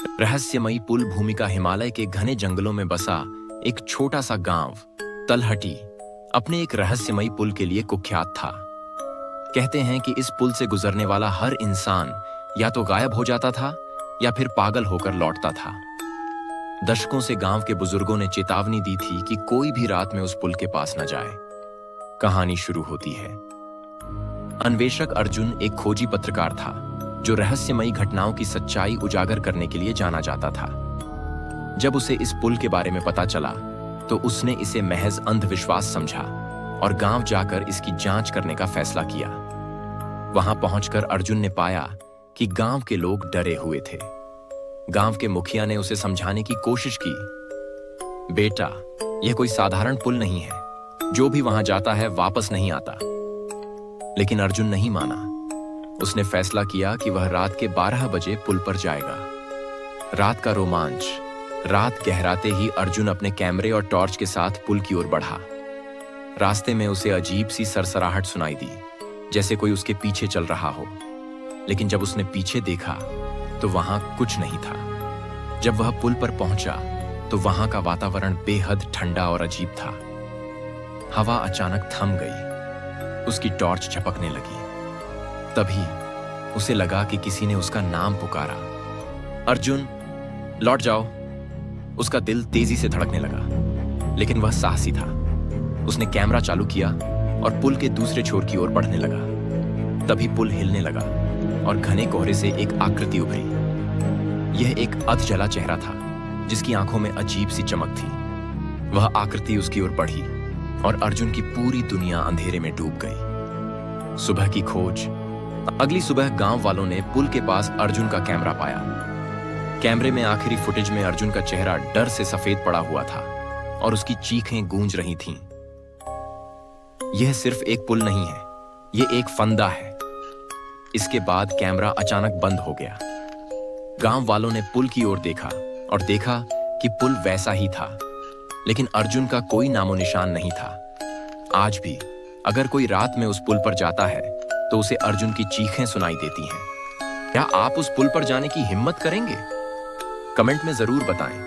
रहस्यमयी पुल भूमिका हिमालय के घने जंगलों में बसा एक छोटा सा गांव तलहटी अपने एक रहस्यमयी पुल के लिए कुख्यात था। कहते हैं कि इस पुल से गुजरने वाला हर इंसान या तो गायब हो जाता था या फिर पागल होकर लौटता था। दशकों से गांव के बुजुर्गों ने चेतावनी दी थी कि कोई भी रात में उस पुल के पास न जाए। कहानी शुरू होती है। अन्वेषक अर्जुन एक खोजी पत्रकार था जो रहस्यमयी घटनाओं की सच्चाई उजागर करने के लिए जाना जाता था। जब उसे इस पुल के बारे में पता चला तो उसने इसे महज अंधविश्वास समझा और गांव जाकर इसकी जांच करने का फैसला किया। वहां पहुंचकर अर्जुन ने पाया कि गांव के लोग डरे हुए थे। गांव के मुखिया ने उसे समझाने की कोशिश की, बेटा, यह कोई साधारण पुल नहीं है, जो भी वहां जाता है वापस नहीं आता। लेकिन अर्जुन नहीं माना। उसने फैसला किया कि वह रात के 12 बजे पुल पर जाएगा। रात का रोमांच। रात गहराते ही अर्जुन अपने कैमरे और टॉर्च के साथ पुल की ओर बढ़ा। रास्ते में उसे अजीब सी सरसराहट सुनाई दी, जैसे कोई उसके पीछे चल रहा हो। लेकिन जब उसने पीछे देखा तो वहां कुछ नहीं था। जब वह पुल पर पहुंचा तो वहां का वातावरण बेहद ठंडा और अजीब था। हवा अचानक थम गई। उसकी टॉर्च झपकने लगी। तभी उसे लगा कि किसी ने उसका नाम पुकारा, अर्जुन, लौट जाओ। उसका दिल तेजी से धड़कने लगा, लेकिन वह साहसी था। उसने कैमरा चालू किया और पुल के दूसरे छोर की ओर बढ़ने लगा। तभी पुल हिलने लगा और घने कोहरे से एक आकृति उभरी। यह एक अधजला चेहरा था जिसकी आंखों में अजीब सी चमक थी। वह आकृति उसकी ओर बढ़ी और अर्जुन की पूरी दुनिया अंधेरे में डूब गई। सुबह की खोज। अगली सुबह गांव वालों ने पुल के पास अर्जुन का कैमरा पाया। कैमरे में आखिरी फुटेज में अर्जुन का चेहरा डर से सफेद पड़ा हुआ था और उसकी चीखें गूंज रही थीं। यह सिर्फ एक पुल नहीं है, यह एक फंदा है। इसके बाद कैमरा अचानक बंद हो गया। गांव वालों ने पुल की ओर देखा और देखा कि पुल वैसा ही था, लेकिन अर्जुन का कोई नामो निशान नहीं था। आज भी अगर कोई रात में उस पुल पर जाता है तो उसे अर्जुन की चीखें सुनाई देती हैं। क्या आप उस पुल पर जाने की हिम्मत करेंगे? कमेंट में जरूर बताएं।